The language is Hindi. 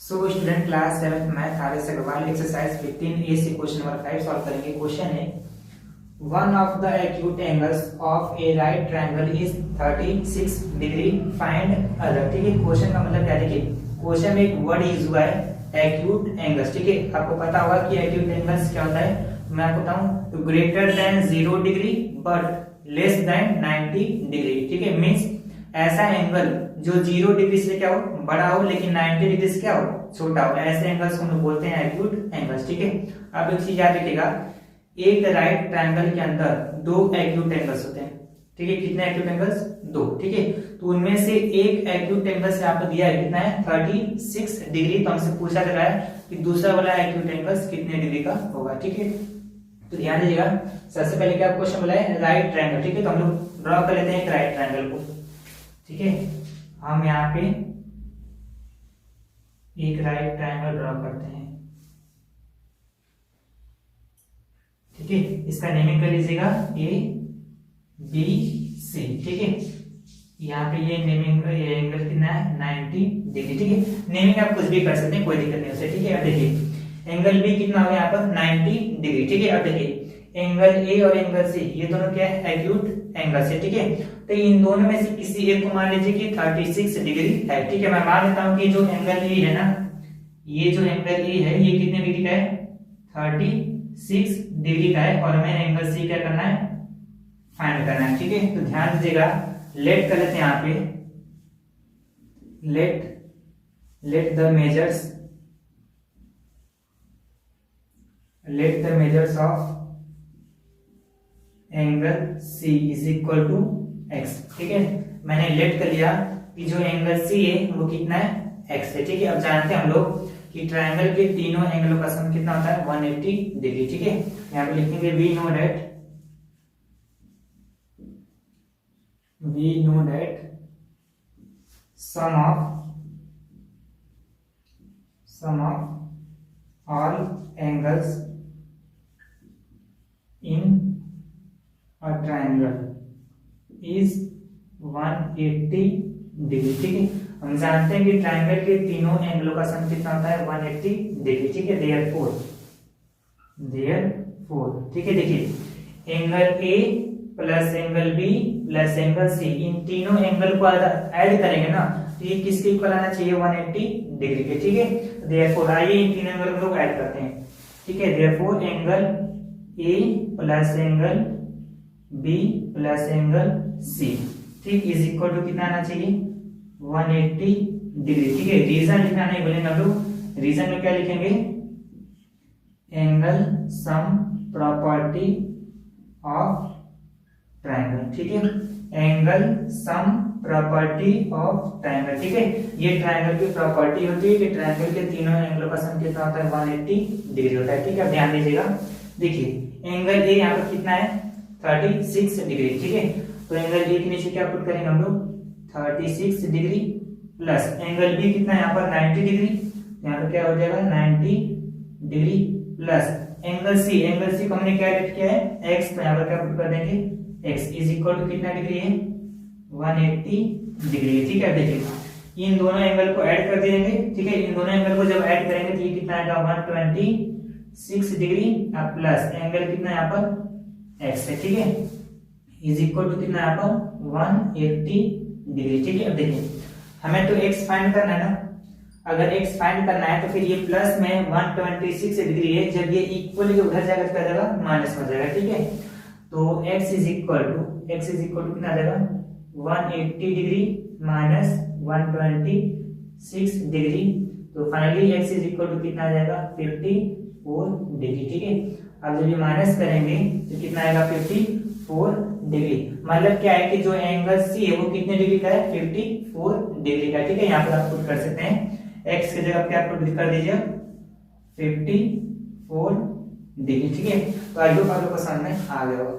So student class 7th math RS Agarwal exercise 15 A से क्वेश्चन नंबर 5 सॉल्व करेंगे। क्वेश्चन है one of the acute angles of a right triangle is 36 degree find other. ठीक है, क्वेश्चन का मतलब क्या है? देखिए क्वेश्चन में एक वर्ड यूज हुआ है एक्यूट एंगल्स। ठीक है, आपको पता होगा कि एक्यूट एंगल्स क्या होता है। मैं आपको बताऊं तो greater than 0 degree but less than 90 degree. ठीक है, मींस ऐसा एंगल जो 0 डिग्री से क्या हो बड़ा हो लेकिन 90 डिग्री से क्या हो छोटा हो, ऐसे एंगल्स को हम लोग बोलते हैं एक्यूट एंगल्स। ठीक है, अब एक चीज याद रखिएगा, एक राइट ट्रायंगल के अंदर दो एक्यूट एंगल्स होते हैं। ठीक है, कितने एक्यूट एंगल्स? दो। ठीक है, तो उनमें से एक एक्यूट एंगल से आपको दिया है कितना है 36 डिग्री। तो हमसे पूछा जा रहा है कि दूसरा वाला एक्यूट एंगल्स कितने डिग्री का होगा। ठीक है, तो ध्यान दीजिएगा, सबसे पहले क्या क्वेश्चन बोला है राइट ट्रायंगल। ठीक है, तो हम लोग ड्रॉ कर लेते हैं एक राइट ट्रायंगल को। ठीक है, हम यहाँ पे एक राइट ट्रायंगल ड्रॉ करते हैं। ठीक है, इसका नेमिंग कर लीजिएगा ए बी सी। ठीक है, यहाँ पे ये नेमिंग ये एंगल कितना है 90 डिग्री। ठीक है, नेमिंग आप कुछ भी कर सकते हैं, कोई दिक्कत नहीं उससे। ठीक है, अब देखिए एंगल बी कितना हो यहाँ पर 90 डिग्री। ठीक है, अब देखिए एंगल ए और एंगल सी ये दोनों क्या है एक्यूट एंगल्स है। ठीक है, तो इन दोनों में से किसी एक को मान लीजिए कि 36 डिग्री है। ठीक है, मैं मान लेता हूं कि जो एंगल ए है ना, ये जो एंगल ए है ये कितने डिग्री का है 36 डिग्री का है और हमें एंगल सी क्या करना है फाइंड करना है। ठीक है, तो ध्यान दीजिएगा, लेट कर लेते हैं यहाँ पे, let the measures of angle C is equal to x। ठीक है, मैंने लेट कर लिया कि जो एंगल C है वो कितना है x है। ठीक है, अब जानते हैं हम लोग कि ट्रायंगल के तीनों एंगलों का सम कितना होता है 180 डिग्री। ठीक है, यहाँ पे लिखेंगे we know that sum of all angles in a triangle is 180 degree. ठीक है, हम जानते हैं कि ट्रायंगल के तीनों एंगलों का सम कितना होता है 180 डिग्री। ठीक है, देयरफॉर ठीक है, देखिए angle A plus angle B plus angle C इन तीनों एंगल को ऐड करेंगे ना तो ये किसके इक्वल आना चाहिए 180 डिग्री के। ठीक है, देयरफॉर आइए इन तीनों एंगल को लोग ऐड करते हैं। ठीक है, therefore angle A plus angle B plus angle C ठीक इज इक्वल टू कितना आना चाहिए 180 डिग्री। ठीक है, रीजन लिखना नहीं बोलेंगे हम लोग, रीजन में क्या लिखेंगे angle sum property of triangle. ठीक है, angle sum property of triangle. ठीक है, ये ट्रायंगल की प्रॉपर्टी होती है कि ट्रायंगल के तीनों एंगलों का सम कितना होता है 180 डिग्री होता है। ठीक है, ध्यान दीजिएगा, देखिए एंगल ए यहाँ पर कितना है 36 डिग्री। ठीक है, तो एंगल ए के नीचे क्या पुट करेंगे हम लोग 36 डिग्री प्लस एंगल बी कितना है यहाँ पर 90 डिग्री, यहाँ पर क्या हो जाएगा 90 डिग्री प्लस एंगल सी को हमने क्या रेट किया है x, तो यहाँ पर क्या पुट कर देंगे x इज इक्वल टू कितना डिग्री है 180 डिग्री। ठीक है, देखिए इन दोनों एंगल को ऐड कर देंगे। ठीक है, इन दोनों एंगल को जब ऐड करेंगे तो ये कितना आएगा 126 डिग्री प्लस एंगल कितना यहाँ पर x है। ठीक है, इज इक्वल टू कितना यहाँ पर 180 डिग्री। ठीक है, अब देखिए हमें तो x फाइंड करना है ना, अगर x फाइंड करना है तो फिर ये प्लस में 126 डिग्री है, जब ये इक्वल के उधर जाकर क्या जाएगा माइनस हो जाएगा। ठीक है, तो x इज इक्वल टू कितना आ जाएगा 180 डिग्री माइनस 126 डिग्री, तो finally x is equal to कितना आ जाएगा 54 डिग्री। ठीक है, अब जब ये माइनस करेंगे तो कितना आएगा 54 डिग्री। मतलब क्या है कि जो एंगल सी है वो कितने डिग्री का है 54 डिग्री का। ठीक है, यहाँ पर आप पुट कर सकते हैं x की जगह क्या पुट कर दीजिए 54 डिग्री। ठीक है, तो आई होप आप लोग को समझ में आ गया होगा।